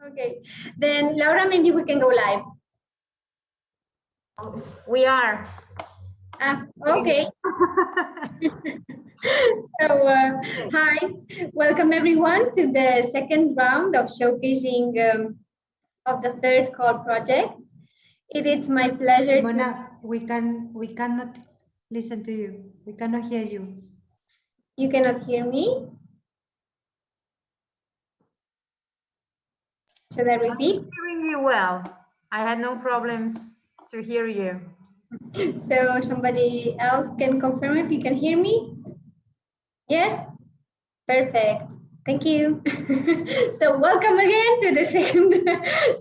Okay, then Laura, maybe we can go live. We are. Okay. So, hi, welcome everyone to the second round of showcasing of the third call project. It is my pleasure Mona, we cannot listen to you. We cannot hear you. You cannot hear me? Should I repeat? I'm hearing you well. I had no problems to hear you. So somebody else can confirm if you can hear me? Yes? Perfect. Thank you. So welcome again to the second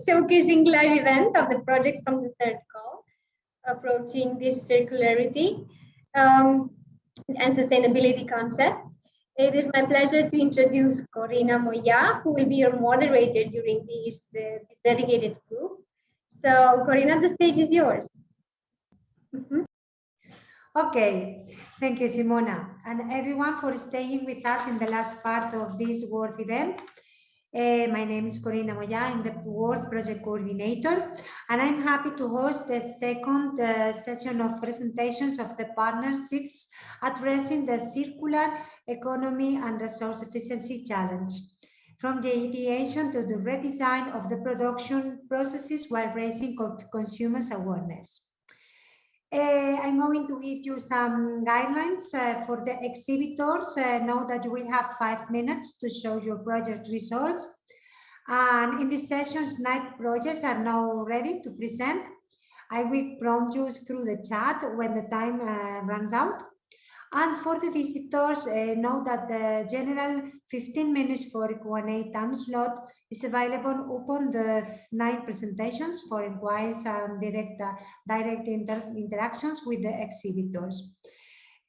showcasing live event of the project from the third call, approaching this circularity and sustainability concepts. It is my pleasure to introduce Corina Moya, who will be your moderator during this dedicated group. So Corina, the stage is yours. Okay, thank you, Simona, and everyone for staying with us in the last part of this Worth event. My name is Corina Moya, I'm the Worth Project Coordinator, and I'm happy to host the second session of presentations of the partnerships addressing the circular economy and resource efficiency challenge, from the ideation to the redesign of the production processes while raising consumers' awareness. I'm going to give you some guidelines for the exhibitors. Know that you will have 5 minutes to show your project results. And in this session, 9 projects are now ready to present. I will prompt you through the chat when the time runs out. And for the visitors, know that the general 15 minutes for Q&A time slot is available upon the 9 presentations for inquiries and direct interactions with the exhibitors.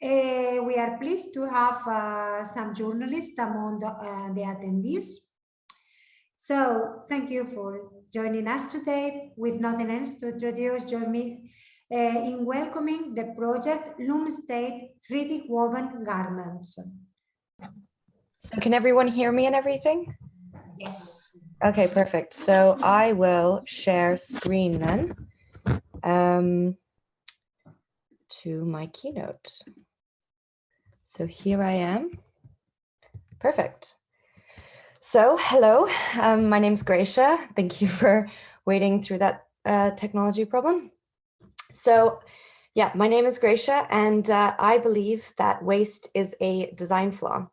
We are pleased to have some journalists among the attendees. So thank you for joining us today. With nothing else to introduce, join me in welcoming the project Loom State 3D woven garments. So can everyone hear me and everything? Yes. Okay, perfect. So I will share screen then to my keynote. So here I am. Perfect. So hello, my name is Gracia. Thank you for waiting through that technology problem. So yeah, my name is Gracia, and I believe that waste is a design flaw.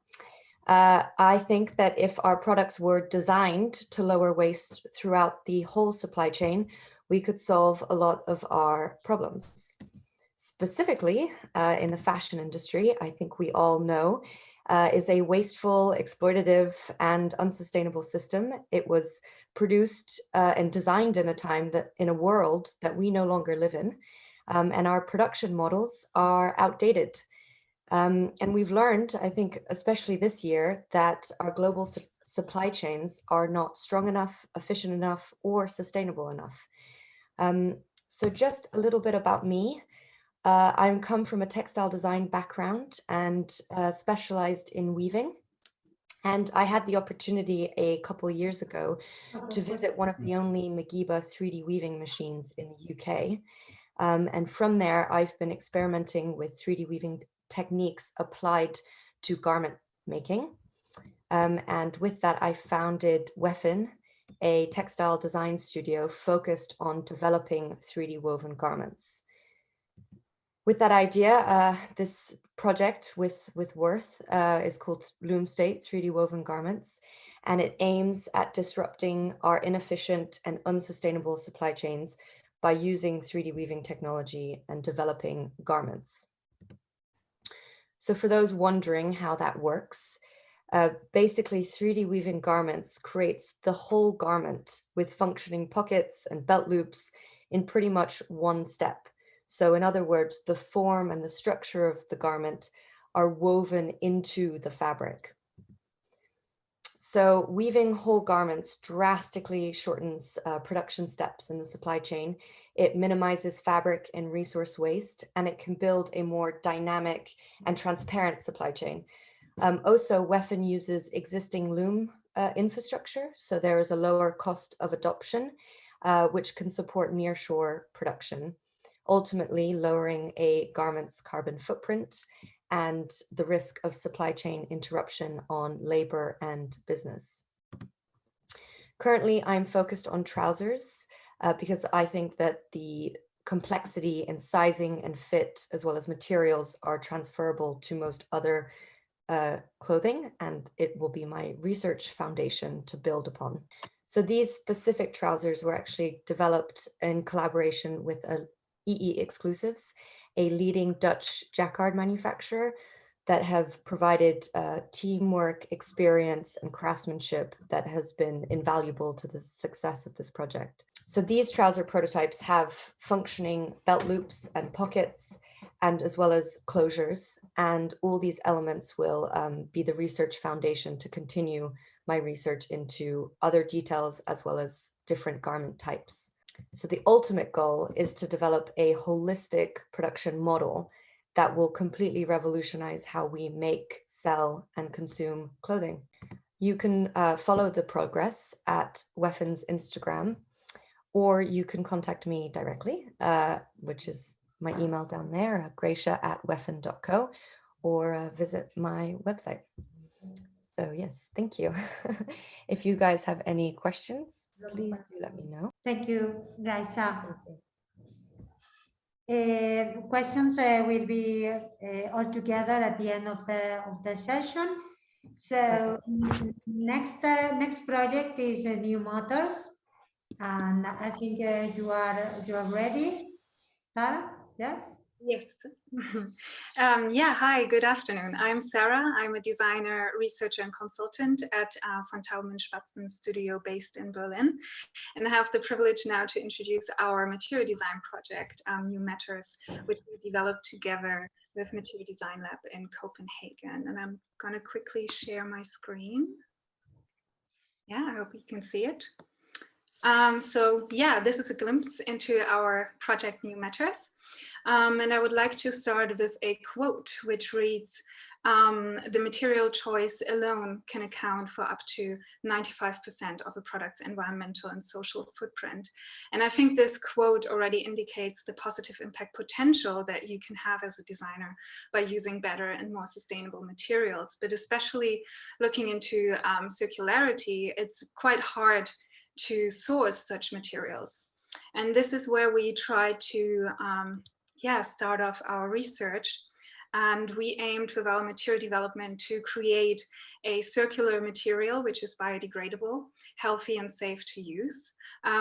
I think that if our products were designed to lower waste throughout the whole supply chain, we could solve a lot of our problems. Specifically, in the fashion industry, I think we all know, is a wasteful, exploitative, and unsustainable system. It was produced and designed in a time that, in a world that we no longer live in, and our production models are outdated. And we've learned, I think, especially this year, that our global supply chains are not strong enough, efficient enough, or sustainable enough. So just a little bit about me. I come from a textile design background and specialized in weaving. And I had the opportunity a couple of years ago to visit one of the only Magiba 3D weaving machines in the UK. And from there, I've been experimenting with 3D weaving techniques applied to garment making. And with that, I founded Wefin, a textile design studio focused on developing 3D woven garments. With that idea, this project with Worth is called Loom State 3D Woven Garments, and it aims at disrupting our inefficient and unsustainable supply chains by using 3D weaving technology and developing garments. So for those wondering how that works, basically 3D weaving garments creates the whole garment with functioning pockets and belt loops in pretty much one step. So in other words, the form and the structure of the garment are woven into the fabric. So weaving whole garments drastically shortens production steps in the supply chain. It minimizes fabric and resource waste, and it can build a more dynamic and transparent supply chain. Also, Wefin uses existing loom infrastructure. So there is a lower cost of adoption, which can support nearshore production, ultimately lowering a garment's carbon footprint and the risk of supply chain interruption on labor and business. Currently, I'm focused on trousers because I think that the complexity in sizing and fit, as well as materials, are transferable to most other clothing, and it will be my research foundation to build upon. So these specific trousers were actually developed in collaboration with EE Exclusives, a leading Dutch jacquard manufacturer that have provided teamwork, experience, and craftsmanship that has been invaluable to the success of this project. So these trouser prototypes have functioning belt loops and pockets, and as well as closures. And all these elements will be the research foundation to continue my research into other details as well as different garment types. So the ultimate goal is to develop a holistic production model that will completely revolutionize how we make, sell, and consume clothing. You can follow the progress at Weffin's Instagram, or you can contact me directly, which is my email down there, gracia@weffin.co, or visit my website. So yes, thank you. If you guys have any questions, please do let me know. Thank you, Gracia. Questions will be all together at the end of the session. So next project is New Motors, and I think you are ready, Sarah. Yes. Yes. Yeah, hi, good afternoon. I'm Sarah. I'm a designer, researcher, and consultant at von Tauben Spatzen studio based in Berlin. And I have the privilege now to introduce our material design project, New Matters, which we developed together with Material Design Lab in Copenhagen. And I'm going to quickly share my screen. Yeah, I hope you can see it. So yeah, this is a glimpse into our project New Matters. And I would like to start with a quote which reads, the material choice alone can account for up to 95% of a product's environmental and social footprint. And I think this quote already indicates the positive impact potential that you can have as a designer by using better and more sustainable materials. But especially looking into circularity, it's quite hard to source such materials. And this is where we try to start off our research. And we aimed with our material development to create a circular material which is biodegradable, healthy, and safe to use.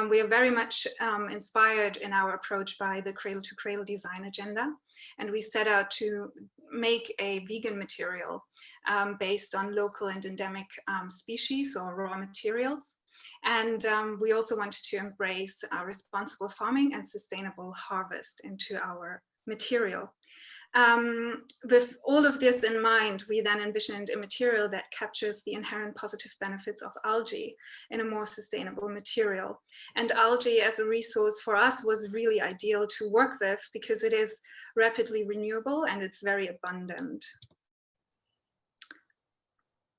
We are very much inspired in our approach by the cradle-to-cradle design agenda. And we set out to make a vegan material based on local and endemic species or raw materials. And we also wanted to embrace responsible farming and sustainable harvest into our material. With all of this in mind, we then envisioned a material that captures the inherent positive benefits of algae in a more sustainable material. And algae as a resource for us was really ideal to work with because it is rapidly renewable and it's very abundant.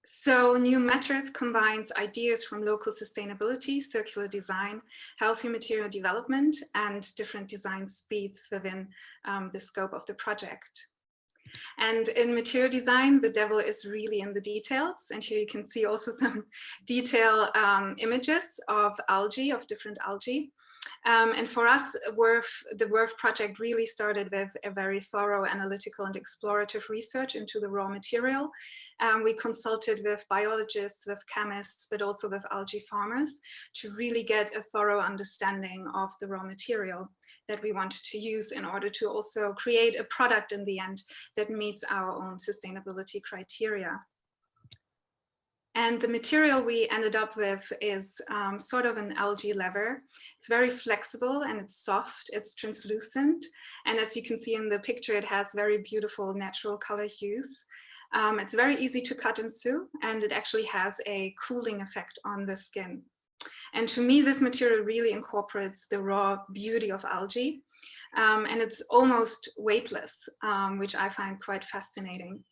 So New Matters combines ideas from local sustainability, circular design, healthy material development, and different design speeds within the scope of the project. And in material design, the devil is really in the details. And here you can see also some detail images of algae, of different algae. And for us, the WRF project really started with a very thorough analytical and explorative research into the raw material. We consulted with biologists, with chemists, but also with algae farmers to really get a thorough understanding of the raw material that we wanted to use in order to also create a product in the end that meets our own sustainability criteria. And the material we ended up with is sort of an algae leather. It's very flexible and it's soft, it's translucent. And as you can see in the picture, it has very beautiful natural color hues. It's very easy to cut and sew, and it actually has a cooling effect on the skin. And to me, this material really incorporates the raw beauty of algae. And it's almost weightless, which I find quite fascinating.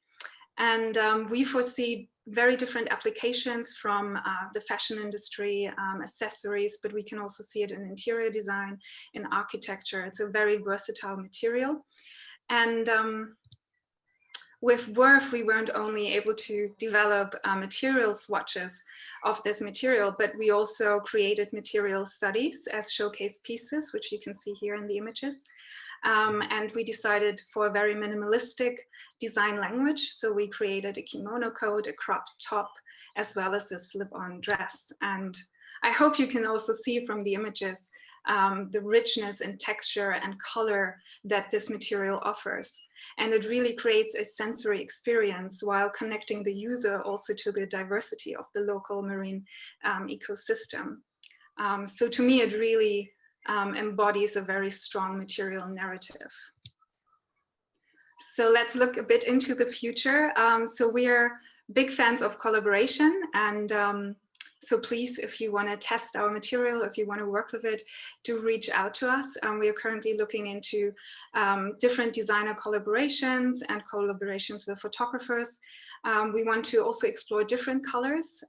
And we foresee very different applications from the fashion industry, accessories, but we can also see it in interior design, in architecture. It's a very versatile material. And with WRF, we weren't only able to develop material swatches of this material, but we also created material studies as showcase pieces, which you can see here in the images. And we decided for a very minimalistic design language. So we created a kimono coat, a cropped top, as well as a slip-on dress. And I hope you can also see from the images the richness and texture and color that this material offers. And it really creates a sensory experience while connecting the user also to the diversity of the local marine ecosystem. So to me, it really embodies a very strong material narrative. So let's look a bit into the future. So we're big fans of collaboration, and so please, if you want to test our material, if you want to work with it, do reach out to us. We are currently looking into different designer collaborations and collaborations with photographers. We want to also explore different colors.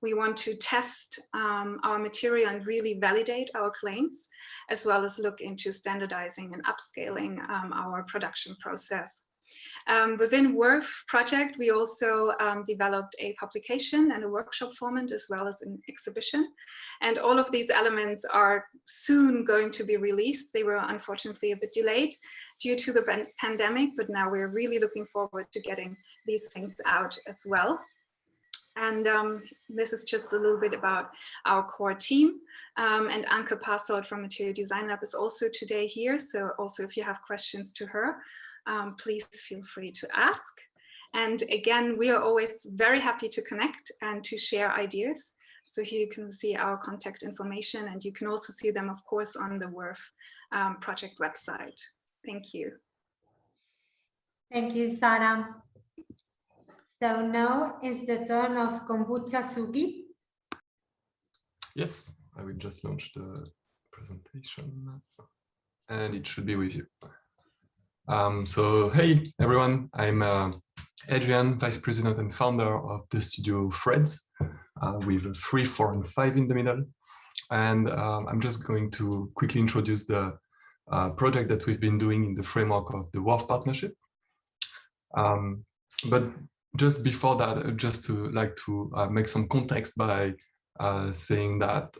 We want to test our material and really validate our claims, as well as look into standardizing and upscaling our production process. Within WRF project, we also developed a publication and a workshop format, as well as an exhibition. And all of these elements are soon going to be released. They were unfortunately a bit delayed due to the pandemic, but now we're really looking forward to getting these things out as well. And this is just a little bit about our core team. And Anke Passold from Material Design Lab is also today here. So also if you have questions to her, please feel free to ask. And again, we are always very happy to connect and to share ideas. So here you can see our contact information, and you can also see them, of course, on the WRF project website. Thank you. Thank you, Sarah. So now is the turn of Kombucha Sugi. Yes, I will just launch the presentation and it should be with you. So hey everyone, I'm Adrian, Vice President and founder of the studio Freds, with 3, 4, and 5 in the middle. And I'm just going to quickly introduce the project that we've been doing in the framework of the WRF partnership. But just before that, I'd just like to make some context by saying that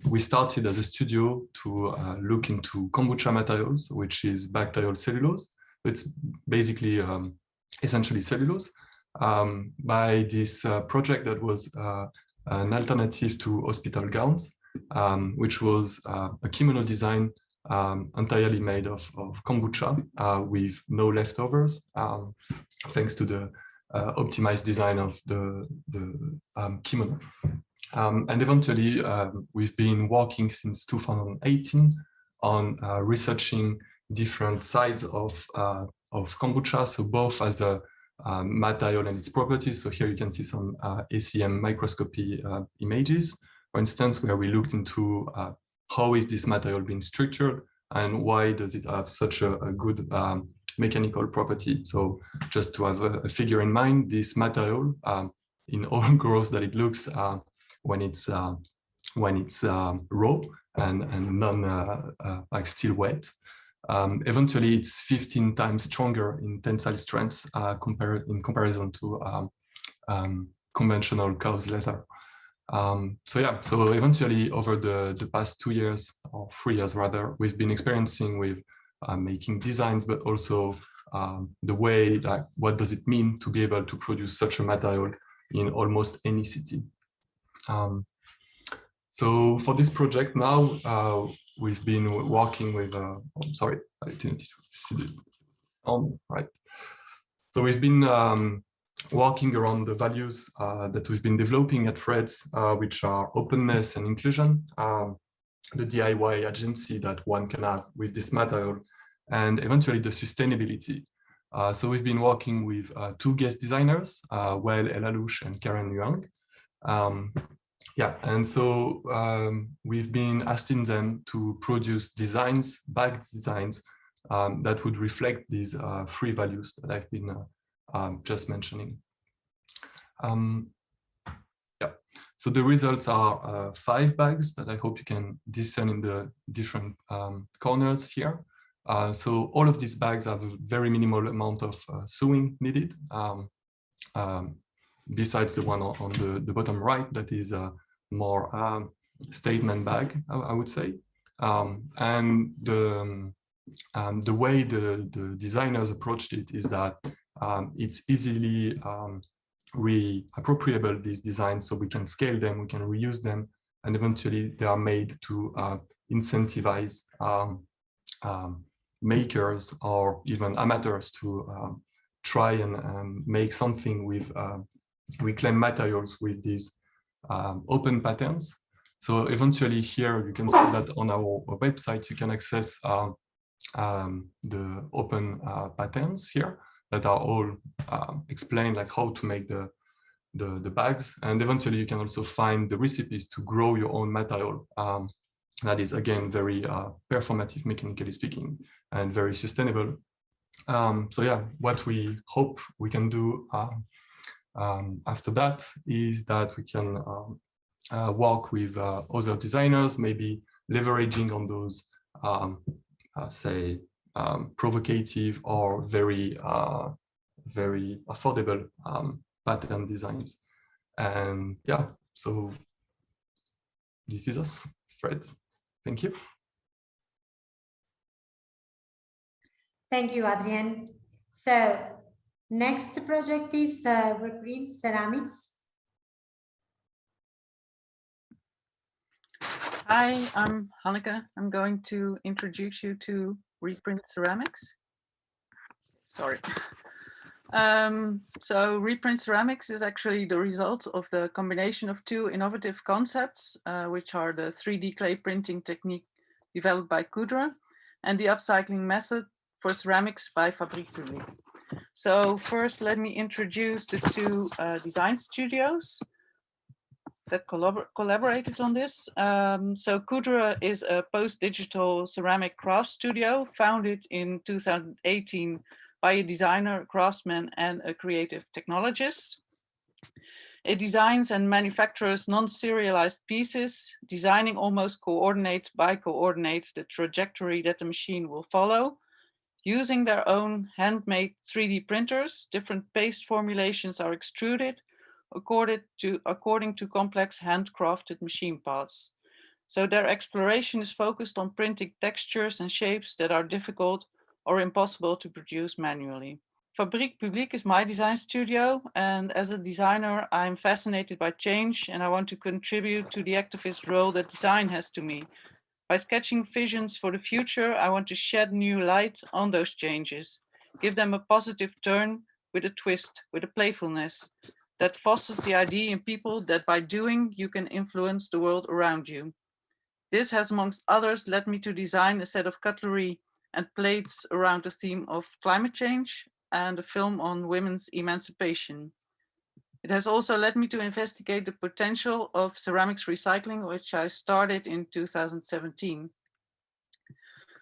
we started as a studio to look into kombucha materials, which is bacterial cellulose. It's basically essentially cellulose, by this project that was an alternative to hospital gowns, which was a kimono design entirely made of kombucha with no leftovers, thanks to the optimized design of the kimono. And eventually, we've been working since 2018 on researching different sides of kombucha, so both as a material and its properties. So here you can see some ACM microscopy images, for instance, where we looked into how is this material being structured and why does it have such a good mechanical property. So just to have a figure in mind, this material, in all gross that it looks when it's raw and non like still wet, eventually it's 15 times stronger in tensile strength in comparison to conventional cow's leather. So yeah, so eventually over the past 2 years or 3 years rather, we've been experiencing with making designs, but also the way that what does it mean to be able to produce such a material in almost any city. So for this project now, we've been working with, sorry, I didn't see the sound, right. So we've been working around the values that we've been developing at Freds, which are openness and inclusion, the DIY agency that one can have with this material, and eventually the sustainability. So we've been working with 2 guest designers, Wael Elalouche and Karen Yuang. Yeah, and so we've been asking them to produce designs, bagged designs, that would reflect these 3 values that I've been just mentioning. Yeah, so the results are 5 bags that I hope you can discern in the different corners here. So all of these bags have a very minimal amount of sewing needed, besides the one on the bottom right that is a more statement bag, I would say. And the way the designers approached it is that it's easily reappropriable, these designs, so we can scale them, we can reuse them, and eventually they are made to incentivize makers or even amateurs to try and make something with reclaimed materials with these open patterns. So eventually here you can see that on our website you can access the open patterns here that are all explained, like how to make the bags, and eventually you can also find the recipes to grow your own material. That is again very performative, mechanically speaking, and very sustainable. So yeah, what we hope we can do after that is that we can work with other designers, maybe leveraging on those say provocative or very affordable pattern designs. And yeah, so this is us, Fred. Thank you. Thank you, Adrien. So next project is Reprint Ceramics. Hi, I'm Hanneke. I'm going to introduce you to Reprint Ceramics. Sorry. So Reprint Ceramics is actually the result of the combination of 2 innovative concepts, which are the 3D clay printing technique developed by Coudre and the upcycling method for ceramics by Fabrique Publique. So first, let me introduce the 2 design studios that collaborated on this. So Coudre is a post-digital ceramic craft studio founded in 2018 by a designer, craftsman, and a creative technologist. It designs and manufactures non-serialized pieces, designing almost coordinate by coordinate the trajectory that the machine will follow. Using their own handmade 3D printers, different paste formulations are extruded according to complex handcrafted machine parts. So their exploration is focused on printing textures and shapes that are difficult or impossible to produce manually. Fabrique Publique is my design studio, and as a designer, I'm fascinated by change and I want to contribute to the activist role that design has to me. By sketching visions for the future, I want to shed new light on those changes, give them a positive turn with a twist, with a playfulness that fosters the idea in people that by doing, you can influence the world around you. This has, amongst others, led me to design a set of cutlery and plates around the theme of climate change and a film on women's emancipation. It has also led me to investigate the potential of ceramics recycling, which I started in 2017.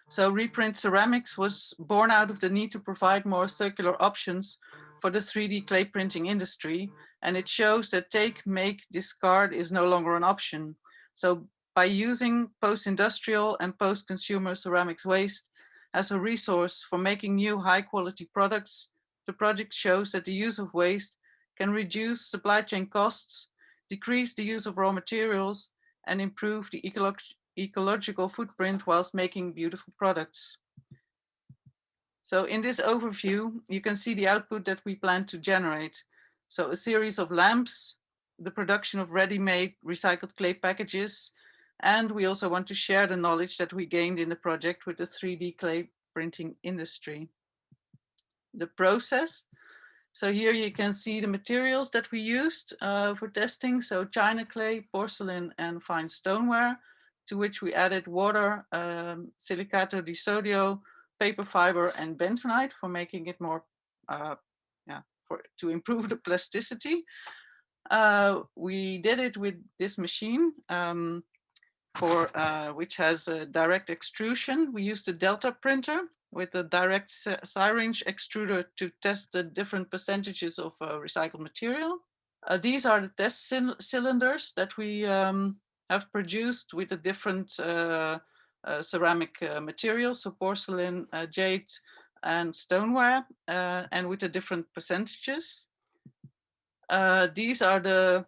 So Reprint Ceramics was born out of the need to provide more circular options for the 3D clay printing industry. And it shows that take, make, discard is no longer an option. So by using post-industrial and post-consumer ceramics waste as a resource for making new high quality products, the project shows that the use of waste can reduce supply chain costs, decrease the use of raw materials, and improve the ecological footprint whilst making beautiful products. So in this overview, you can see the output that we plan to generate. So a series of lamps, the production of ready-made recycled clay packages, and we also want to share the knowledge that we gained in the project with the 3D clay printing industry. The process. So here you can see the materials that we used for testing. So China clay, porcelain, and fine stoneware, to which we added water, silicato di sodio, paper fiber, and bentonite for making it more, to improve the plasticity. We did it with this machine which has a direct extrusion. We used a Delta printer with a direct syringe extruder to test the different percentages of recycled material. These are the test cylinders that we have produced with the different ceramic materials, so porcelain, jade, and stoneware, and with the different percentages. These are the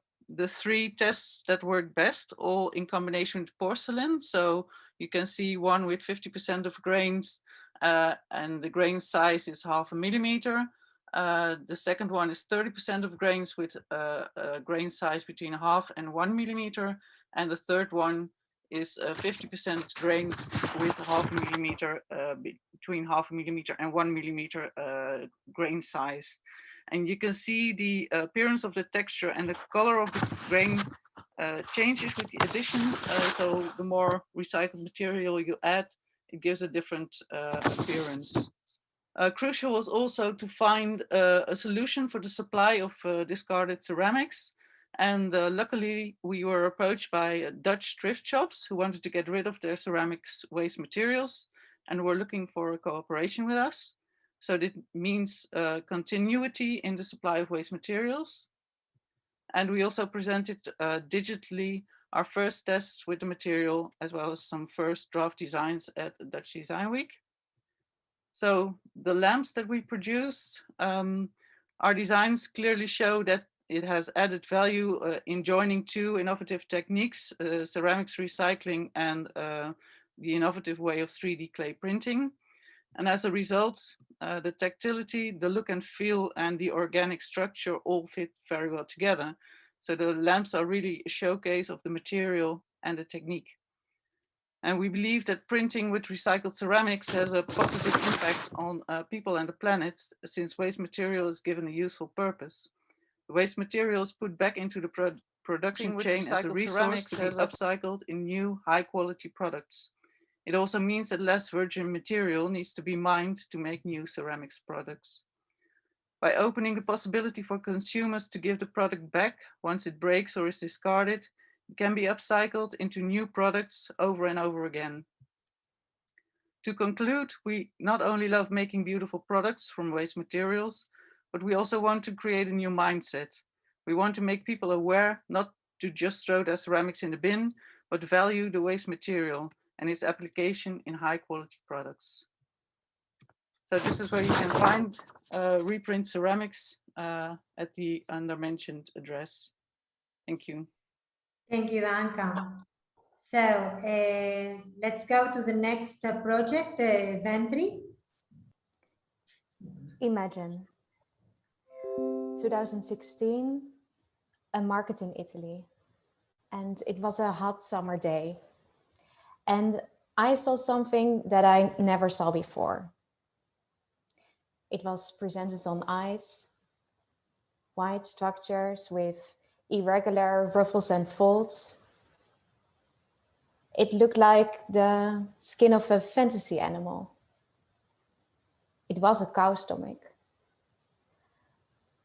three tests that work best, all in combination with porcelain. So you can see one with 50% of grains, and the grain size is 0.5 millimeter. The second one is 30% of grains with a grain size between 0.5 and 1 millimeter. And the third one is 50% grains with 0.5 millimeter, between 0.5 millimeter and 1 millimeter grain size. And you can see the appearance of the texture and the color of the grain changes with the addition. So the more recycled material you add, it gives a different appearance. Crucial was also to find a solution for the supply of discarded ceramics. And luckily, we were approached by Dutch thrift shops who wanted to get rid of their ceramics waste materials and were looking for a cooperation with us. So that means continuity in the supply of waste materials. And we also presented digitally our first tests with the material, as well as some first draft designs at the Dutch Design Week. So the lamps that we produced, our designs clearly show that it has added value in joining two innovative techniques, ceramics recycling and the innovative way of 3D clay printing. And as a result, the tactility, the look and feel, and the organic structure all fit very well together. So the lamps are really a showcase of the material and the technique. And we believe that printing with recycled ceramics has a positive impact on people and the planet, since waste material is given a useful purpose. The waste material is put back into the production chain as a resource to be upcycled in new high-quality products. It also means that less virgin material needs to be mined to make new ceramics products. By opening the possibility for consumers to give the product back once it breaks or is discarded, it can be upcycled into new products over and over again. To conclude, we not only love making beautiful products from waste materials, but we also want to create a new mindset. We want to make people aware not to just throw their ceramics in the bin, but value the waste material and its application in high quality products. So this is where you can find reprint ceramics at the undermentioned address. Thank you. Thank you, Anka. So let's go to the next project, Ventri. Imagine 2016, a market in Italy, and it was a hot summer day. And I saw something that I never saw before. It was presented on ice, white structures with irregular ruffles and folds. It looked like the skin of a fantasy animal. It was a cow stomach.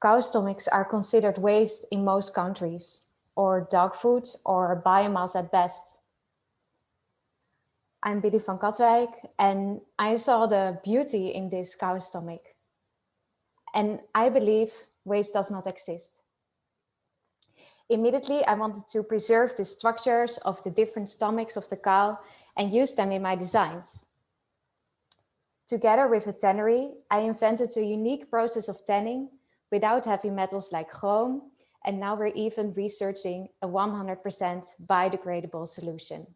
Cow stomachs are considered waste in most countries, or dog food, or biomass at best. I'm Billy van Katwijk, and I saw the beauty in this cow stomach. And I believe waste does not exist. Immediately, I wanted to preserve the structures of the different stomachs of the cow and use them in my designs. Together with a tannery, I invented a unique process of tanning without heavy metals like chrome, and now we're even researching a 100% biodegradable solution.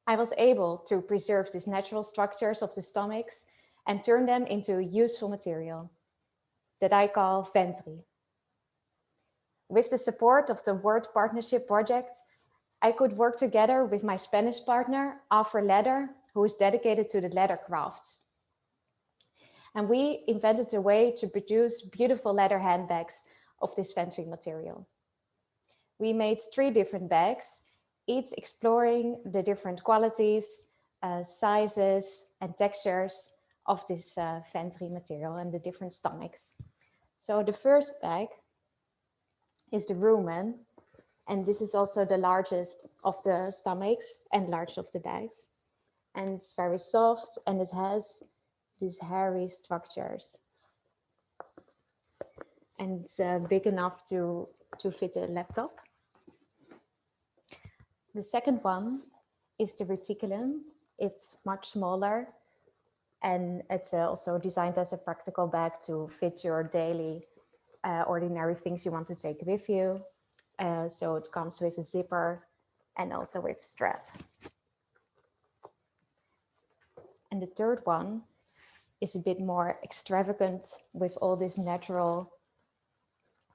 I was able to preserve these natural structures of the stomachs and turn them into a useful material that I call Ventri. With the support of the World Partnership Project, I could work together with my Spanish partner, Afro Leather, who is dedicated to the leather craft. And we invented a way to produce beautiful leather handbags of this Ventri material. We made 3 different bags, each exploring the different qualities, sizes, and textures of this Ventri material and the different stomachs. So the first bag is the rumen, and this is also the largest of the stomachs and largest of the bags. And it's very soft, and it has these hairy structures. and it's big enough to fit a laptop. The second one is the reticulum. It's much smaller, and it's also designed as a practical bag to fit your daily ordinary things you want to take with you. So it comes with a zipper and also with a strap. And the third one is a bit more extravagant with all these natural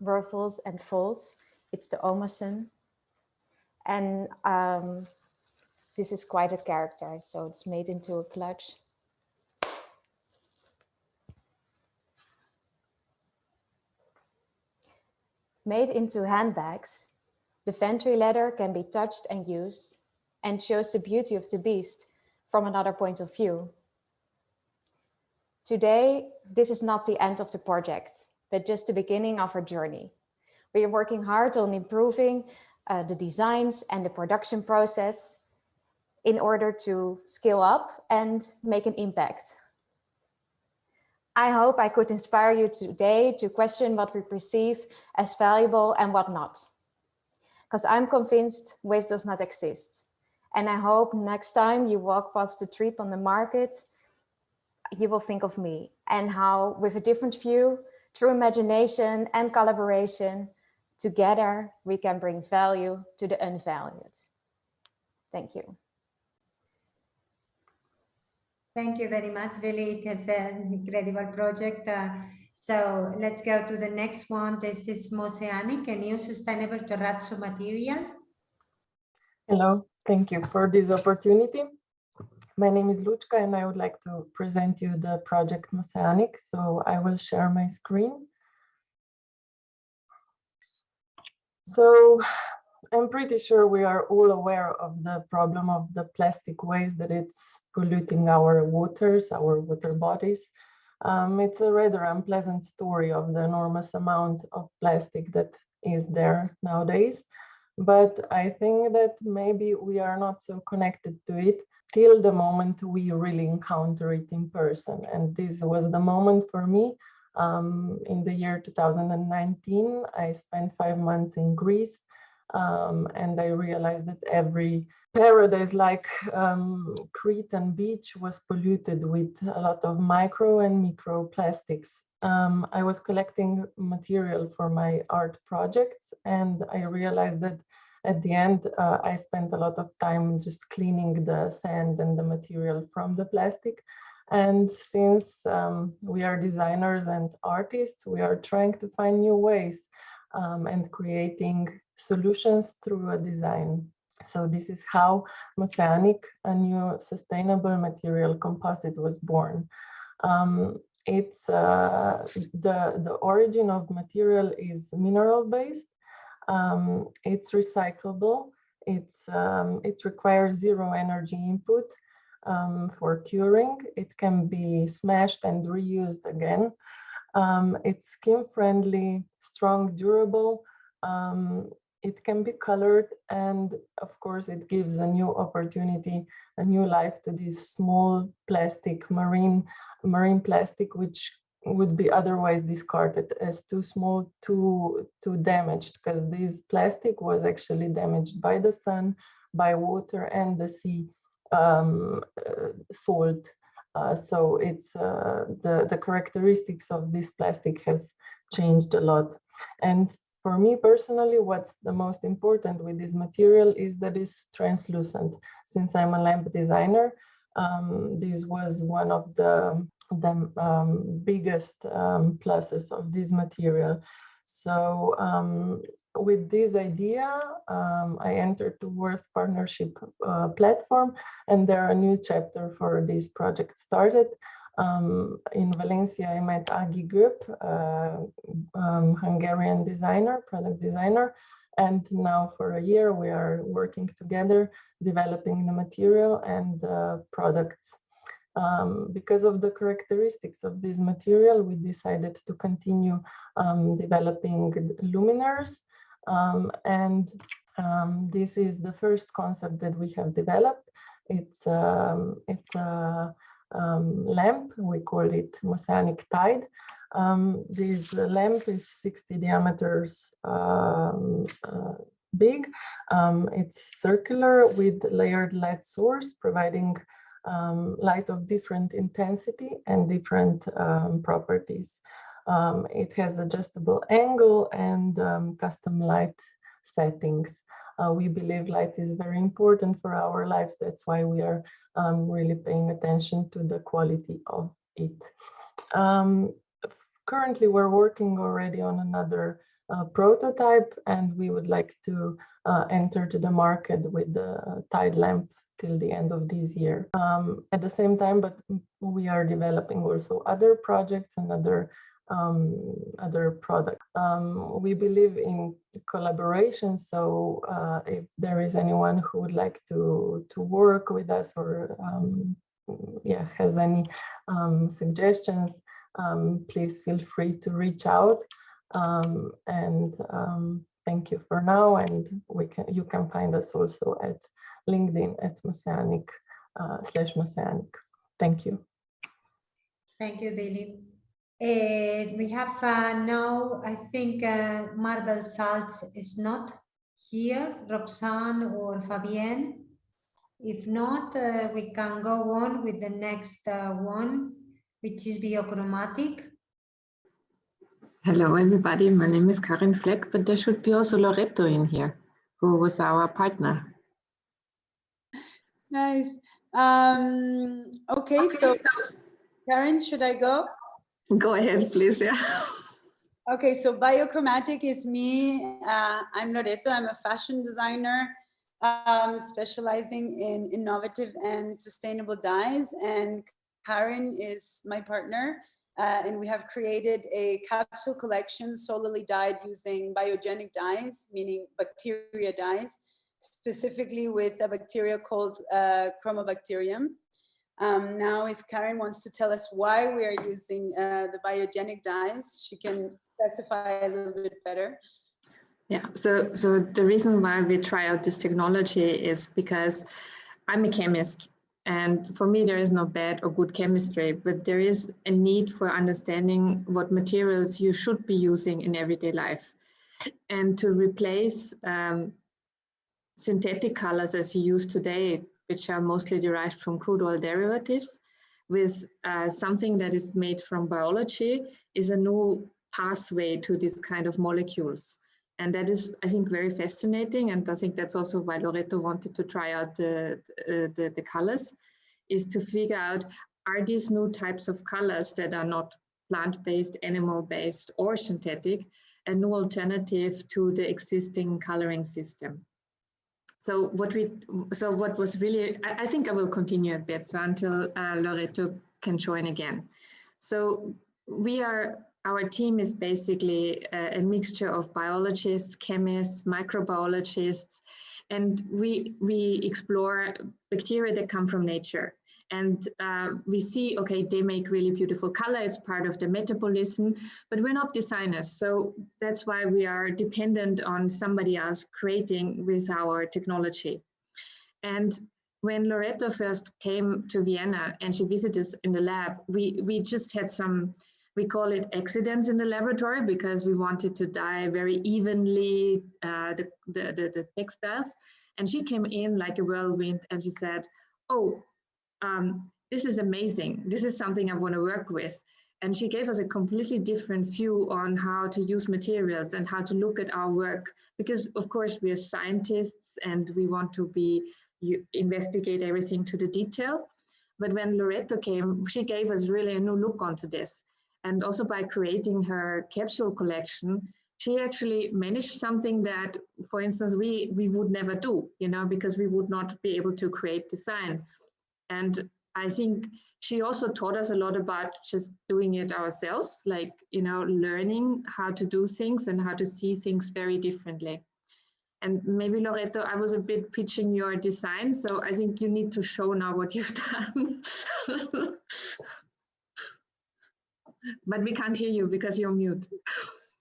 ruffles and folds. It's the Omasen. And this is quite a character. So it's made into a clutch. Made into handbags, the Ventry leather can be touched and used and shows the beauty of the beast from another point of view. Today, this is not the end of the project, but just the beginning of our journey. We are working hard on improving the designs and the production process in order to scale up and make an impact. I hope I could inspire you today to question what we perceive as valuable and what not. Because I'm convinced waste does not exist. And I hope next time you walk past the tree on the market, you will think of me and how with a different view, through imagination and collaboration, together we can bring value to the unvalued. Thank you. Thank you very much, Lily. It's an incredible project. So let's go to the next one. This is Mosaic, a new sustainable terrazzo material. Hello, thank you for this opportunity. My name is Lučka and I would like to present you the project Mosaic. So I will share my screen. So I'm pretty sure we are all aware of the problem of the plastic waste, that it's polluting our waters, our water bodies. It's a rather unpleasant story of the enormous amount of plastic that is there nowadays. But I think that maybe we are not so connected to it till the moment we really encounter it in person. And this was the moment for me. In the year 2019, I spent 5 months in Greece. And I realized that every paradise like Cretan beach was polluted with a lot of micro and micro plastics. I was collecting material for my art projects, and I realized that at the end, I spent a lot of time just cleaning the sand and the material from the plastic. And since we are designers and artists, we are trying to find new ways and creating solutions through a design. So this is how Mosaic, a new sustainable material composite, was born. It's the origin of material is mineral based. It's recyclable. It requires zero energy input for curing. It can be smashed and reused again. It's skin friendly, strong, durable. It can be colored, and of course it gives a new opportunity, a new life to this small plastic, marine plastic, which would be otherwise discarded as too small, too damaged, because this plastic was actually damaged by the sun, by water, and the sea salt. So it's the characteristics of this plastic has changed a lot. And for me personally, what's the most important with this material is that it's translucent. Since I'm a lamp designer, this was one of the biggest pluses of this material. So with this idea, I entered the Worth Partnership platform, and there are a new chapter for this project started. In Valencia, I met Agi Göp, Hungarian designer, product designer, and now for a year we are working together, developing the material and products. Because of the characteristics of this material, we decided to continue developing luminaires, and this is the first concept that we have developed. It's a lamp, we call it Mosaic Tide. This lamp is 60 diameters big. It's circular with layered LED source, providing light of different intensity and different properties. It has adjustable angle and custom light settings. We believe light is very important for our lives. That's why we are really paying attention to the quality of it. Currently, we're working already on another prototype, and we would like to enter to the market with the tide lamp till the end of this year. At the same time, but we are developing also other projects and other products. We believe in collaboration, so if there is anyone who would like to work with us or yeah, has any suggestions, please feel free to reach out. Thank you for now, and you can find us also at LinkedIn at Mosaic /Mosaic. Thank you. Thank you, Billy. We have now, I think Marble Salts is not here, Roxanne or Fabienne. If not, we can go on with the next one, which is biochromatic. Hello, everybody. My name is Karin Fleck, but there should be also Loreto in here, who was our partner. Nice. Okay, so Karin, should I go? Go ahead, please. Yeah. Okay, so biochromatic is me. I'm Loreto. I'm a fashion designer specializing in innovative and sustainable dyes. And Karin is my partner. And we have created a capsule collection solely dyed using biogenic dyes, meaning bacteria dyes, specifically with a bacteria called Chromobacterium. Now, if Karin wants to tell us why we are using the biogenic dyes, she can specify a little bit better. Yeah, so the reason why we try out this technology is because I'm a chemist. And for me, there is no bad or good chemistry, but there is a need for understanding what materials you should be using in everyday life. And to replace synthetic colors as you use today, which are mostly derived from crude oil derivatives, with something that is made from biology, is a new pathway to this kind of molecules. And that is, I think, very fascinating. And I think that's also why Loreto wanted to try out the colors, is to figure out, are these new types of colors that are not plant-based, animal-based, or synthetic, a new alternative to the existing coloring system? So what was really, I think I will continue a bit, so until Loreto can join again. So our team is basically a mixture of biologists, chemists, microbiologists, and we explore bacteria that come from nature. And we see, okay, they make really beautiful color, it's part of the metabolism, but we're not designers. So that's why we are dependent on somebody else creating with our technology. And when Loreto first came to Vienna and she visited us in the lab, we just had some, we call it accidents in the laboratory, because we wanted to dye very evenly the textiles. And she came in like a whirlwind and she said, oh, this is amazing. This is something I want to work with. And she gave us a completely different view on how to use materials and how to look at our work. Because of course we are scientists and we want to investigate everything to the detail. But when Loreto came, she gave us really a new look onto this. And also by creating her capsule collection, she actually managed something that, for instance, we would never do, because we would not be able to create design. And I think she also taught us a lot about just doing it ourselves, like, learning how to do things and how to see things very differently. And maybe, Loreto, I was a bit pitching your design, so I think you need to show now what you've done. But we can't hear you because you're mute.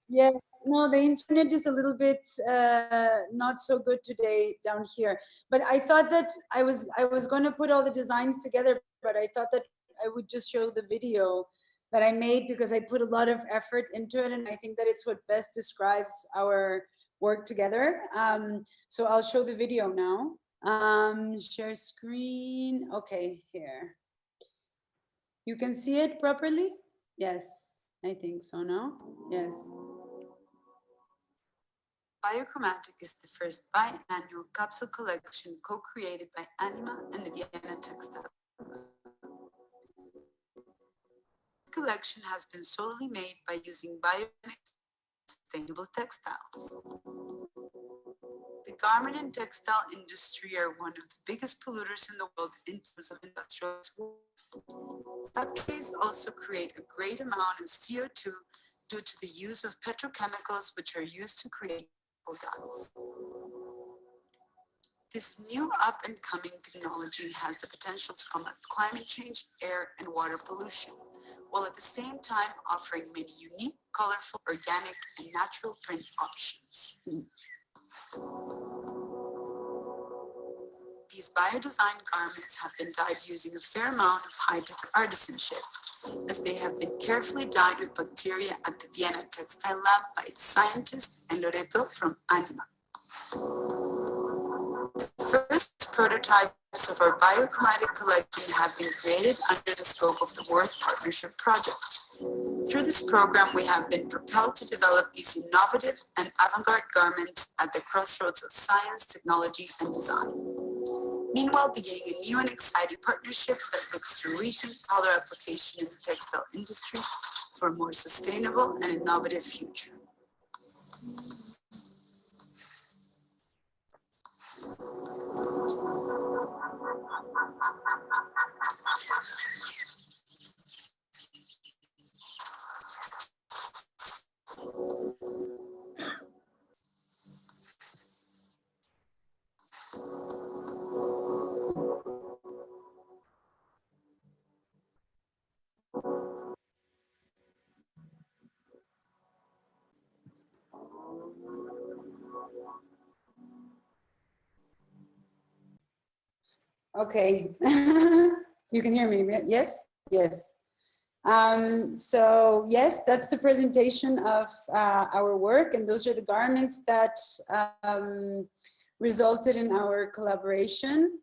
Yeah, no, the internet is a little bit not so good today down here. But I thought that I was going to put all the designs together, but I thought that I would just show the video that I made because I put a lot of effort into it, and I think that it's what best describes our work together. So I'll show the video now. Share screen. Okay, here. You can see it properly? Yes, I think so, no? Yes. Biochromatic is the first biannual capsule collection co-created by Anima and the Vienna Textile. This collection has been solely made by using sustainable textiles. The garment and textile industry are one of the biggest polluters in the world in terms of industrial waste. Factories also create a great amount of CO2 due to the use of petrochemicals which are used to create dyes. This new up-and-coming technology has the potential to combat climate change, air, and water pollution, while at the same time offering many unique, colorful, organic, and natural print options. These bio-designed garments have been dyed using a fair amount of high-tech artisanship, as they have been carefully dyed with bacteria at the Vienna Textile Lab by its scientist and Loreto from Anima. The first prototypes of our biochromatic collection have been created under the scope of the Worth Partnership Project. Through this program, we have been propelled to develop these innovative and avant-garde garments at the crossroads of science, technology, and design. Meanwhile, beginning a new and exciting partnership that looks to rethink color application in the textile industry for a more sustainable and innovative future. Okay, you can hear me, yes? Yes. So yes, that's the presentation of our work, and those are the garments that resulted in our collaboration.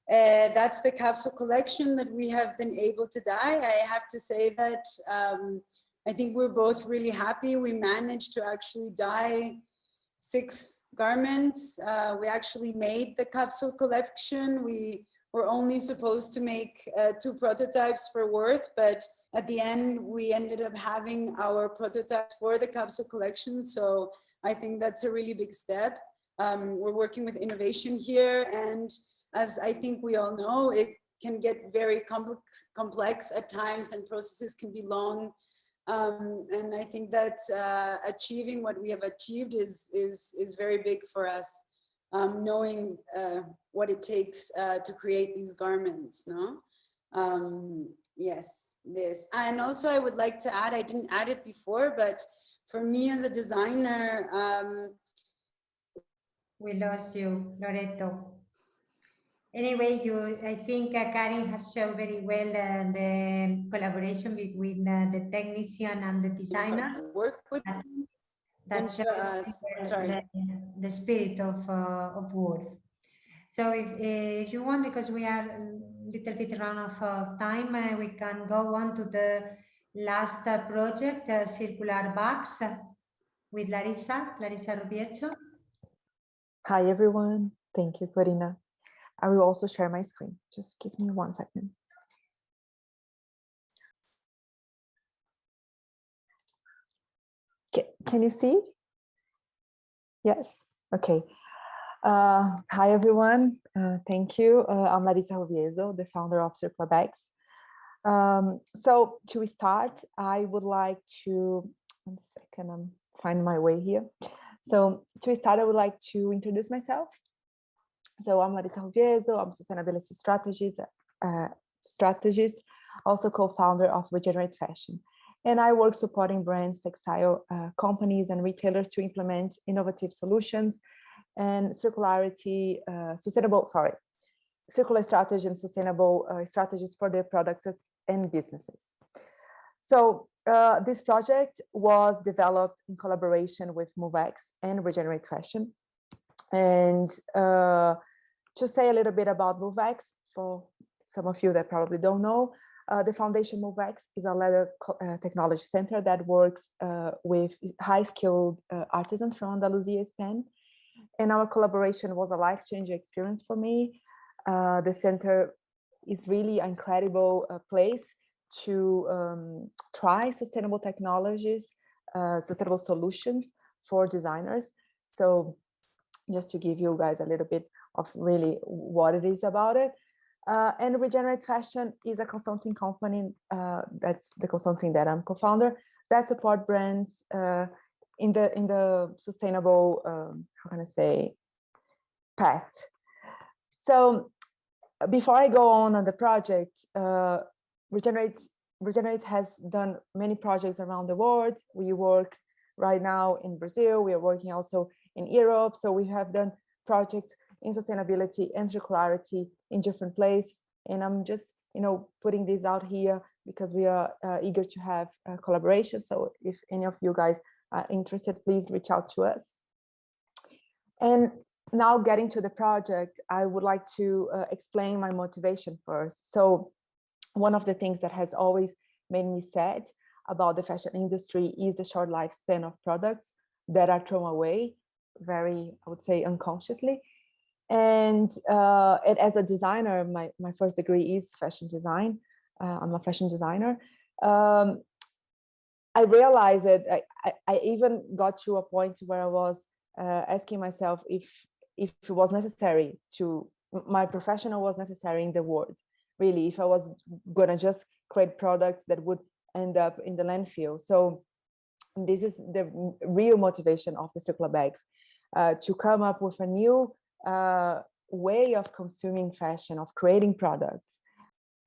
That's the capsule collection that we have been able to dye. I have to say that I think we're both really happy. We managed to actually dye 6 garments. We actually made the capsule collection. We were only supposed to make 2 prototypes for Worth, but at the end, we ended up having our prototypes for the capsule collection. So I think that's a really big step. We're working with innovation here, and as I think we all know, it can get very complex at times, and processes can be long. And I think that achieving what we have achieved is very big for us, knowing what it takes to create these garments, no? Yes, this. And also I would like to add, I didn't add it before, but for me as a designer, we lost you, Loreto. Anyway, I think Karin has shown very well the collaboration between the technician and the designers. Work with that shows the spirit of Worth. So if you want, because we are a little bit run off of time, we can go on to the last project, Circular Bags, with Larissa Rubietto. Hi, everyone. Thank you, Corina. I will also share my screen. Just give me 1 second. Can you see? Yes. Okay. Hi, everyone. Thank you. I'm Larissa Rubietto, the founder of Circular Bags. So to start, I would like to, 1 second, I'm finding my way here. So to start, I would like to introduce myself. So I'm Larissa Rubietto, I'm sustainability strategist, also co-founder of Regenerate Fashion. And I work supporting brands, textile companies and retailers to implement innovative solutions and circular strategy and sustainable strategies for their products and businesses. So this project was developed in collaboration with MoveX and Regenerate Fashion. And to say a little bit about MoveX, for some of you that probably don't know, the Foundation MoveX is a leather technology center that works with high-skilled artisans from Andalusia, Spain. And our collaboration was a life-changing experience for me. The center is really an incredible place to try sustainable technologies, sustainable solutions for designers. So just to give you guys a little bit of really what it is about it. And Regenerate Fashion is a consulting company, that's the consulting that I'm co-founder, that support brands in the sustainable, how can I say, path. So before I go on the project, Regenerate has done many projects around the world. We work right now in Brazil. We are working also in Europe. So we have done projects in sustainability and circularity in different places. And I'm just, putting this out here because we are eager to have a collaboration. So if any of you guys are interested, please reach out to us. And now getting to the project, I would like to explain my motivation first. So one of the things that has always made me sad about the fashion industry is the short lifespan of products that are thrown away very, I would say, unconsciously. And as a designer, my first degree is fashion design. I'm a fashion designer. I realized that I even got to a point where I was asking myself if it was necessary my professional was necessary in the world, really, if I was gonna just create products that would end up in the landfill. So this is the real motivation of the circular bags, to come up with a new way of consuming fashion, of creating products.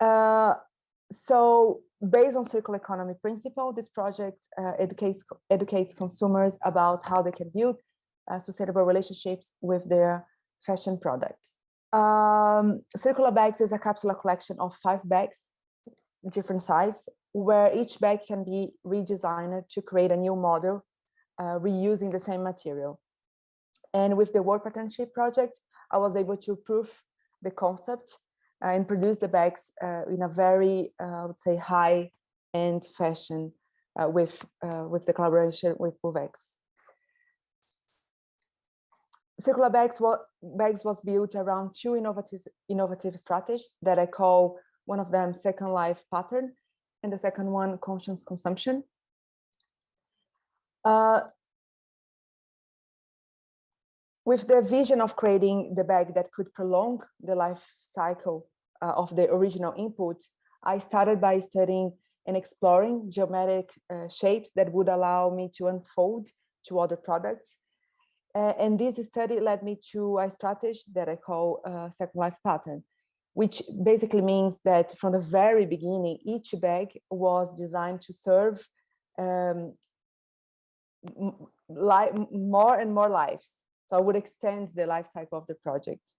So based on circular economy principle, this project educates consumers about how they can build sustainable relationships with their fashion products. Circular bags is a capsule collection of 5 bags, different size, where each bag can be redesigned to create a new model, reusing the same material. And with the World Partnership project, I was able to prove the concept and produce the bags in a very, I would say, high-end fashion with the collaboration with MoveX. Circular bags was built around 2 innovative strategies that I call, one of them second life pattern, and the second one conscious consumption. With the vision of creating the bag that could prolong the life cycle of the original input, I started by studying and exploring geometric shapes that would allow me to unfold to other products. And this study led me to a strategy that I call second life pattern, which basically means that from the very beginning, each bag was designed to serve more and more lives. So I would extend the life cycle of the project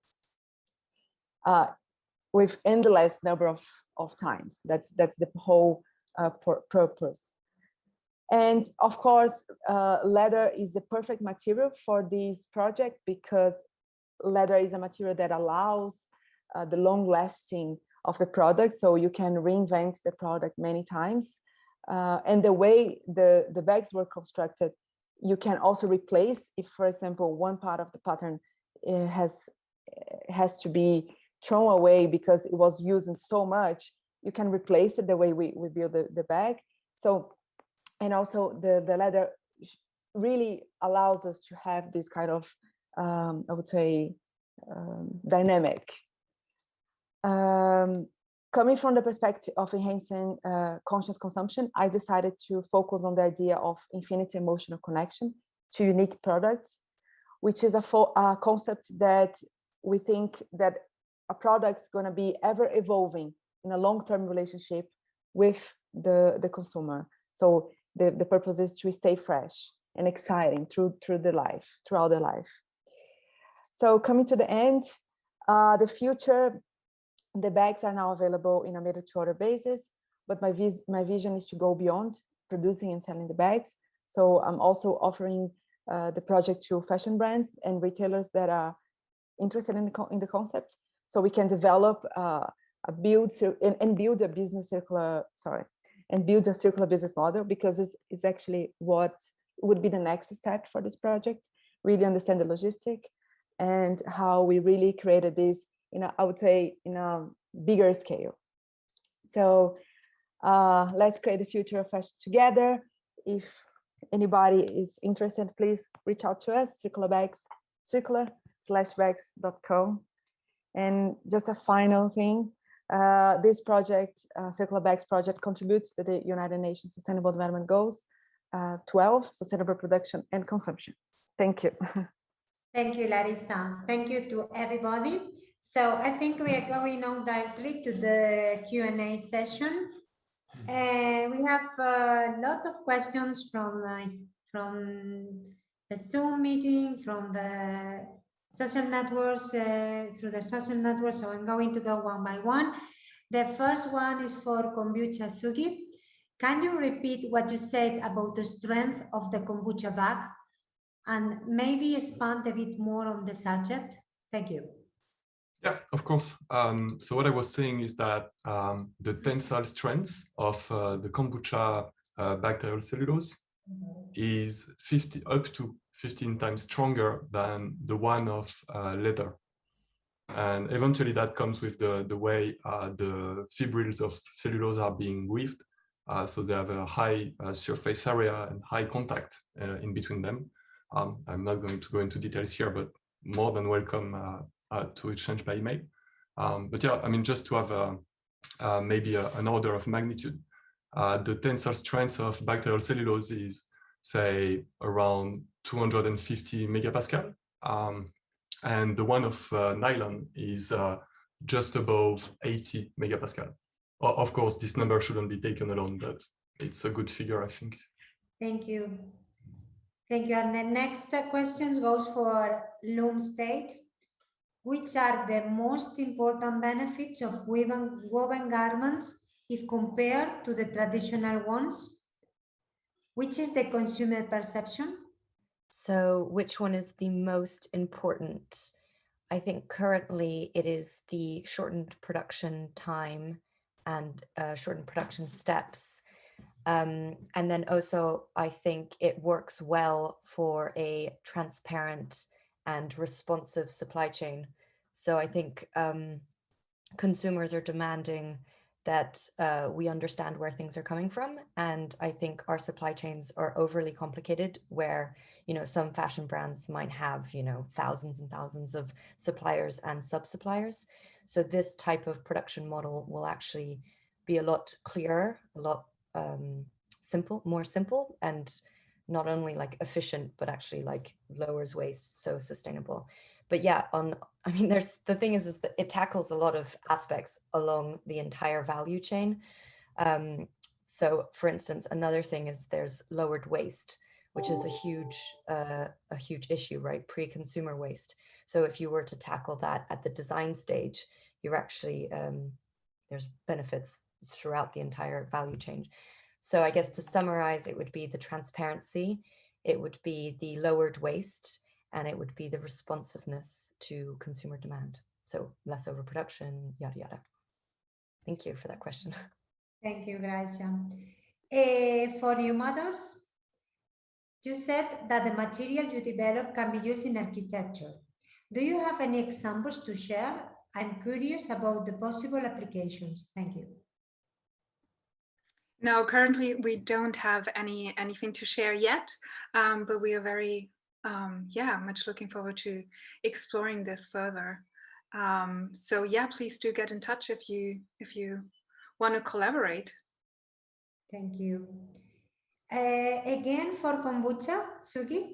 with endless number of times. That's the whole purpose. And of course, leather is the perfect material for this project because leather is a material that allows the long lasting of the product. So you can reinvent the product many times. And the way the bags were constructed, you can also replace if, for example, one part of the pattern has to be thrown away because it was used so much, you can replace it the way we build the bag. So, and also the leather really allows us to have this kind of, I would say, dynamic. Coming from the perspective of enhancing conscious consumption, I decided to focus on the idea of infinite emotional connection to unique products, which is a concept that we think that a product's going to be ever evolving in a long-term relationship with the consumer. So the purpose is to stay fresh and exciting throughout the life. So coming to the end, the future, the bags are now available in a made-to-order basis but my vision is to go beyond producing and selling the bags. So I'm also offering the project to fashion brands and retailers that are interested in the concept, so we can develop build a business circular, and build a circular business model, because it's actually what would be the next step for this project. Really understand the logistic and how we really created this I would say in a bigger scale. So let's create the future of fashion together. If anybody is interested, please reach out to us, circular/bags.com. And just a final thing, this project, Circular Bags project, contributes to the United Nations Sustainable Development Goals 12, sustainable production and consumption. Thank you. Thank you, Larissa. Thank you to everybody. So I think we are going on directly to the Q&A session. We have a lot of questions from the Zoom meeting, from the social networks, through the social networks. So I'm going to go one by one. The first one is for Kombucha Sugi. Can you repeat what you said about the strength of the kombucha bag and maybe expand a bit more on the subject? Thank you. Yeah, of course. So what I was saying is that the tensile strength of the kombucha bacterial cellulose is up to 15 times stronger than the one of leather. And eventually that comes with the way the fibrils of cellulose are being weaved. So they have a high surface area and high contact in between them. I'm not going to go into details here, but more than welcome to exchange by email. But yeah, I mean, just to have maybe an order of magnitude, the tensile strength of bacterial cellulose is, say, around 250 megapascal. And the one of nylon is just above 80 megapascal. Of course, this number shouldn't be taken alone, but it's a good figure, I think. Thank you. Thank you. And the next question goes for Loom State. Which are the most important benefits of woven garments if compared to the traditional ones? Which is the consumer perception? So which one is the most important? I think currently it is the shortened production time and shortened production steps. And then also, I think it works well for a transparent and responsive supply chain. So I think consumers are demanding that we understand where things are coming from. And I think our supply chains are overly complicated, where, some fashion brands might have, thousands and thousands of suppliers and sub-suppliers. So this type of production model will actually be a lot clearer, a lot more simple, and not only like efficient, but actually like lowers waste, so sustainable. But yeah, the thing is that it tackles a lot of aspects along the entire value chain. So for instance, another thing is there's lowered waste, which is a huge issue, right? Pre-consumer waste. So if you were to tackle that at the design stage, you're actually, there's benefits throughout the entire value chain. So I guess to summarize, it would be the transparency, it would be the lowered waste, and it would be the responsiveness to consumer demand. So less overproduction, yada, yada. Thank you for that question. Thank you, Gracia. For new mothers, you said that the material you develop can be used in architecture. Do you have any examples to share? I'm curious about the possible applications. Thank you. No, currently we don't have anything to share yet, but we are very much looking forward to exploring this further. So yeah, please do get in touch if you want to collaborate. Thank you. Again, for kombucha, Sugi,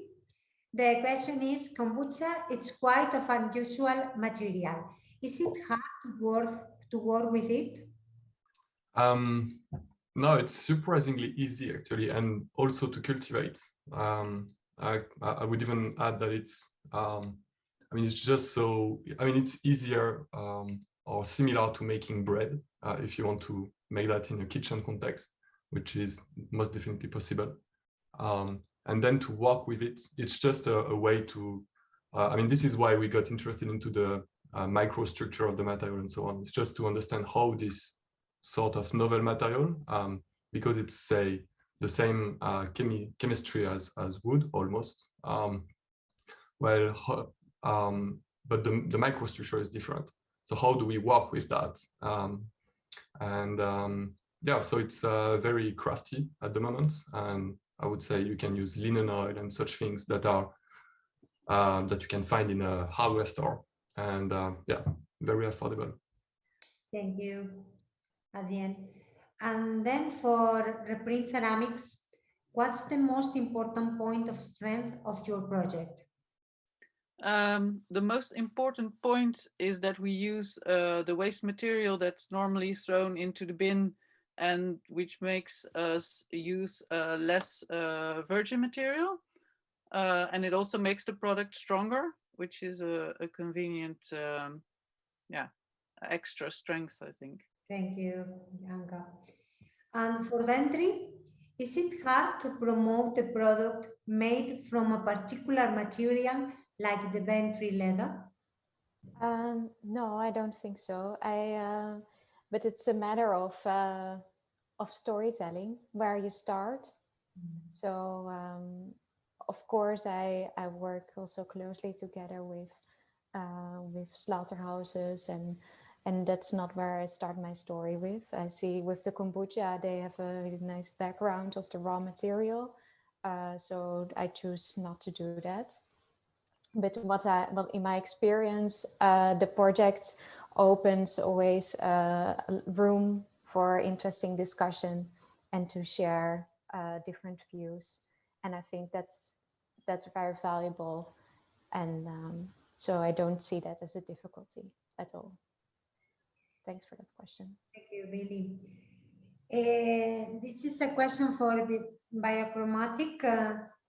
the question is, kombucha, it's quite of unusual material. Is it hard to work with it? No, it's surprisingly easy actually, and also to cultivate. I would even add that it's it's easier or similar to making bread if you want to make that in a kitchen context, which is most definitely possible. And then to work with it, it's just a way to, I mean, this is why we got interested into the microstructure of the material and so on. It's just to understand how this sort of novel material, because it's, say, the same chemistry as wood almost, but the microstructure is different. So how do we work with that? Yeah, so it's very crafty at the moment, and I would say you can use linen oil and such things that are that you can find in a hardware store, and yeah, very affordable. Thank you, Adrien. And then for reprint ceramics, what's the most important point of strength of your project? The most important point is that we use the waste material that's normally thrown into the bin, and which makes us use less virgin material. And it also makes the product stronger, which is a convenient, yeah, extra strength, I think. Thank you, Bianca. And for Ventry, is it hard to promote a product made from a particular material like the Ventry leather? No, I don't think so. But it's a matter of storytelling, where you start. So of course, I work also closely together with slaughterhouses, and that's not where I start my story with. I see with the kombucha, they have a really nice background of the raw material, so I choose not to do that. But well, in my experience, the project opens always room for interesting discussion and to share different views, and I think that's very valuable, and so I don't see that as a difficulty at all. Thanks for that question. Thank you, Billy. This is a question for biochromatic.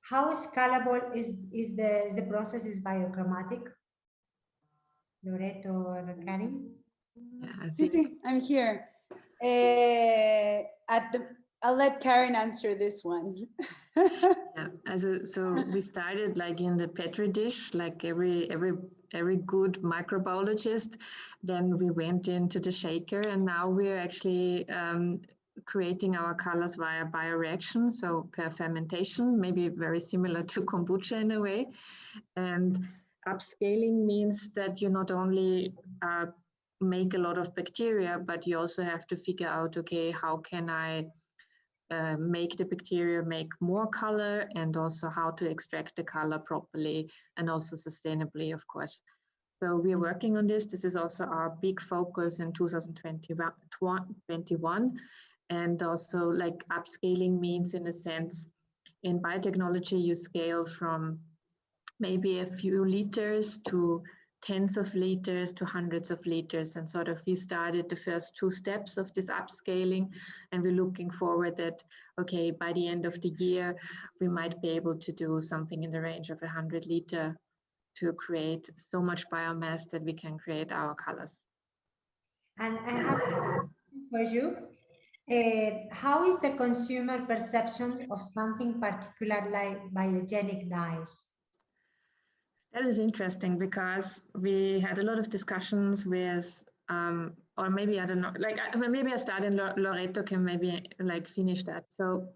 How scalable is the process is biochromatic? Loreto or Karin? Yeah, I think I'm here. I'll let Karen answer this one. yeah, so we started like in the Petri dish, like every good microbiologist. Then we went into the shaker, and now we're actually creating our colors via bioreaction, so per fermentation, maybe very similar to kombucha in a way. And upscaling means that you not only make a lot of bacteria, but you also have to figure out, okay, how can I make the bacteria make more color, and also how to extract the color properly and also sustainably, of course. So we are working on this. This is also our big focus in 2021. And also, like, upscaling means, in a sense, in biotechnology, you scale from maybe a few liters to tens of liters to hundreds of liters, and sort of we started the first 2 steps of this upscaling, and we're looking forward that, okay, by the end of the year, we might be able to do something in the range of 100 liter to create so much biomass that we can create our colors. And I have a question for you. How is the consumer perception of something particular like biogenic dyes? That is interesting, because we had a lot of discussions with, or maybe, I don't know, like maybe I start and Loreto can maybe like finish that. So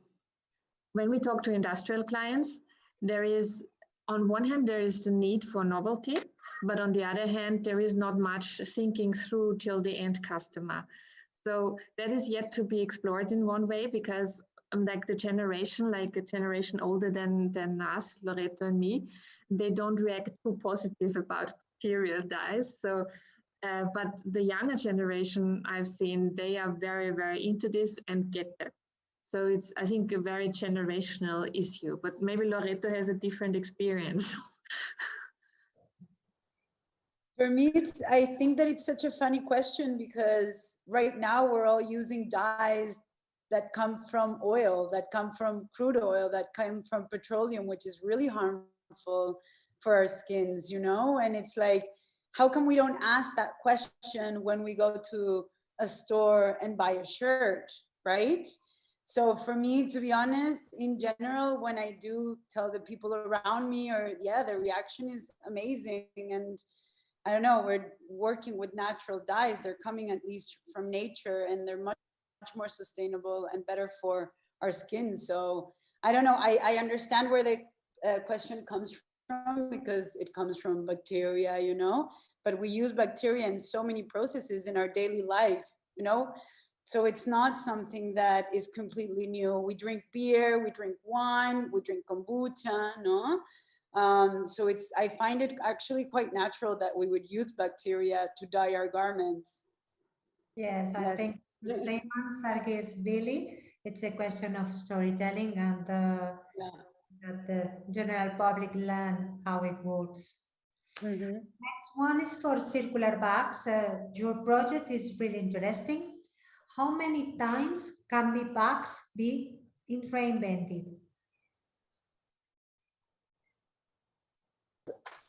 when we talk to industrial clients, there is, on one hand, there is the need for novelty, but on the other hand, there is not much thinking through till the end customer. So that is yet to be explored in one way, because like the generation, like a generation older than us, Loreto and me, they don't react too positive about bacterial dyes. So, but the younger generation I've seen, they are very, very into this and get that. So it's, I think, a very generational issue, but maybe Loreto has a different experience. For me, I think that it's such a funny question, because right now we're all using dyes that come from oil, that come from crude oil, that come from petroleum, which is really harmful for our skins, you know? And it's like, how come we don't ask that question when we go to a store and buy a shirt, right? So for me, to be honest, in general, when I do tell the people around me, or yeah, the reaction is amazing. And I don't know, we're working with natural dyes. They're coming at least from nature, and they're much more sustainable and better for our skin. So I don't know, I understand where the question comes from, because it comes from bacteria, you know, but we use bacteria in so many processes in our daily life, you know. So it's not something that is completely new. We drink beer, we drink wine, we drink kombucha, no? So I find it actually quite natural that we would use bacteria to dye our garments. Yes, I think the same answer is Billy. It's a question of storytelling, and that the general public learn how it works. Next one is for circular bags. Your project is really interesting. How many times can bags be reinvented?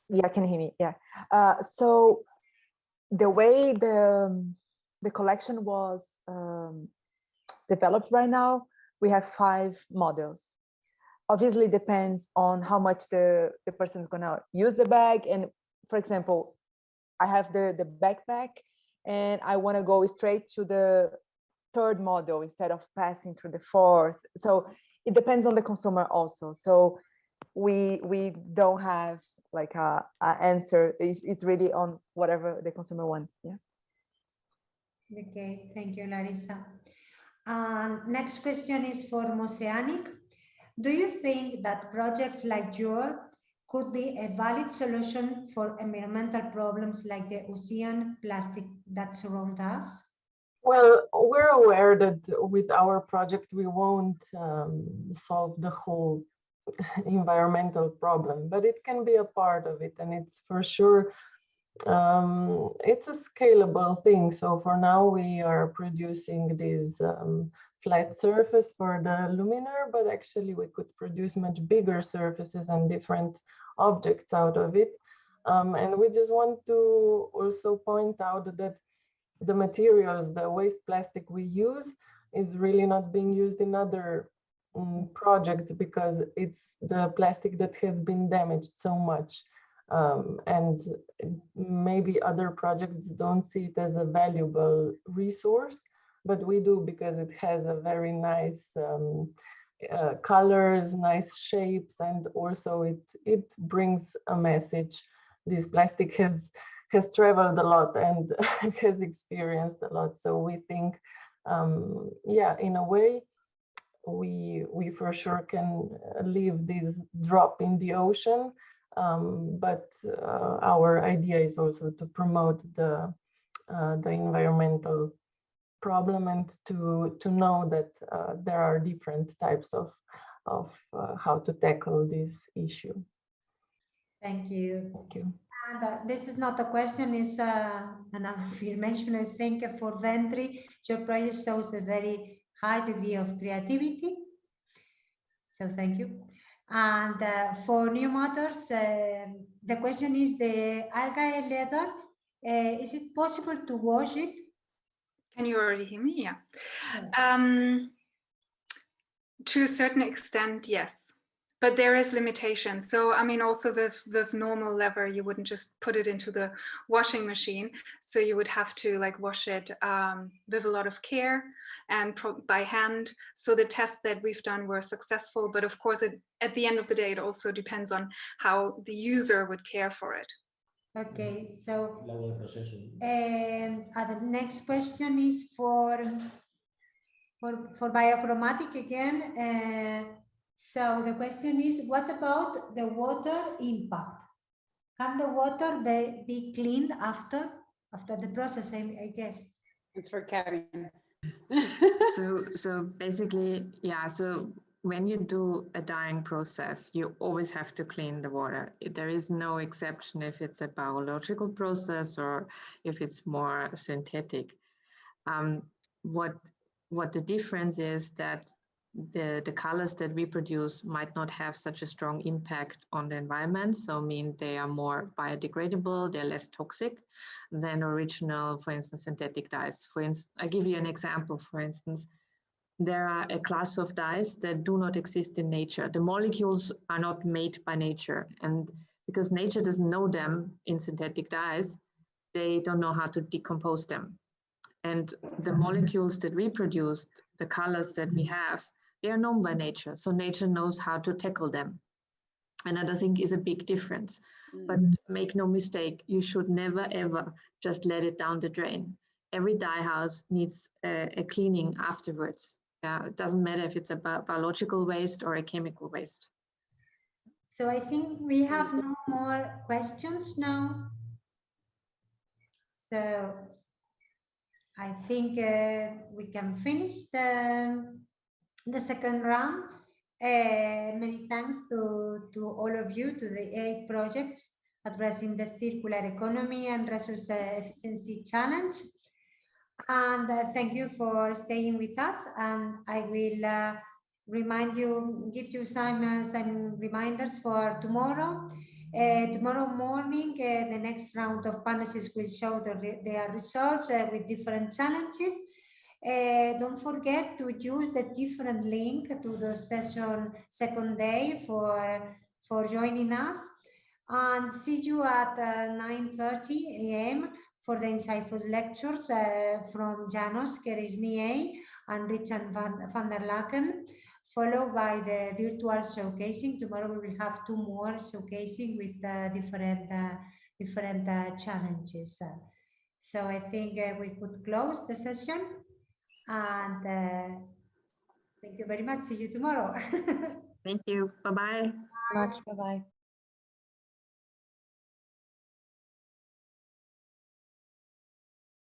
Yeah, can you hear me? Yeah. So the way the collection was developed right now, we have 5 models. Obviously depends on how much the person is gonna use the bag. And for example, I have the backpack and I wanna go straight to the 3rd model instead of passing through the 4th. So it depends on the consumer also. So we don't have like a answer. It's really on whatever the consumer wants. Yeah. Okay, thank you, Larissa. Next question is for Mosaic. Do you think that projects like yours could be a valid solution for environmental problems like the ocean plastic that surround us? Well, we're aware that with our project, we won't solve the whole environmental problem, but it can be a part of it. And it's for sure, it's a scalable thing. So for now, we are producing this flat surface for the luminaire, but actually we could produce much bigger surfaces and different objects out of it. And we just want to also point out that the materials, the waste plastic we use is really not being used in other projects, because it's the plastic that has been damaged so much. And maybe other projects don't see it as a valuable resource, but we do, because it has a very nice colors, nice shapes, and also it brings a message. This plastic has traveled a lot and has experienced a lot. So we think, yeah, in a way, we for sure can leave this drop in the ocean. But our idea is also to promote the environmental problem, and to know that there are different types of how to tackle this issue. Thank you. Thank you. And this is not a question, it's an affirmation. I think for Ventri, your project shows a very high degree of creativity. So thank you. And for new motors, the question is the algae leather. Is it possible to wash it? Can you already hear me? Yeah. To a certain extent, yes. But there is limitation. So, I mean, also with normal leather, you wouldn't just put it into the washing machine. So you would have to like wash it with a lot of care and by hand. So the tests that we've done were successful. But of course, at the end of the day, it also depends on how the user would care for it. Okay, so the next question is for biochromatic again. So the question is, what about the water impact? Can the water be cleaned after the process, I guess? It's for Karen. So basically, yeah, so when you do a dyeing process, you always have to clean the water. There is no exception if it's a biological process or if it's more synthetic. What the difference is that the colors that we produce might not have such a strong impact on the environment. So mean they are more biodegradable, they're less toxic than original, for instance, synthetic dyes. For instance, I give you an example, for instance, there are a class of dyes that do not exist in nature. The molecules are not made by nature. And because nature doesn't know them in synthetic dyes, they don't know how to decompose them. And the molecules that we produced, the colors that we have, they are known by nature. So nature knows how to tackle them. And that I think is a big difference. But make no mistake, you should never ever just let it down the drain. Every dye house needs a cleaning afterwards. It doesn't matter if it's a biological waste or a chemical waste. So I think we have no more questions now. So I think we can finish the second round. Many thanks to all of you, to the 8 projects addressing the circular economy and resource efficiency challenge. And thank you for staying with us. And I will give you some reminders for tomorrow. Tomorrow morning, the next round of panelists will show their results with different challenges. Don't forget to use the different link to the session second day for joining us. And see you at 9:30 a.m. for the insightful lectures from Janos Keresnie and Richard van der Laken, followed by the virtual showcasing. Tomorrow we will have 2 more showcasing with different challenges. So I think we could close the session, and thank you very much. See you tomorrow. Thank you. Bye-bye. Much. Bye-bye.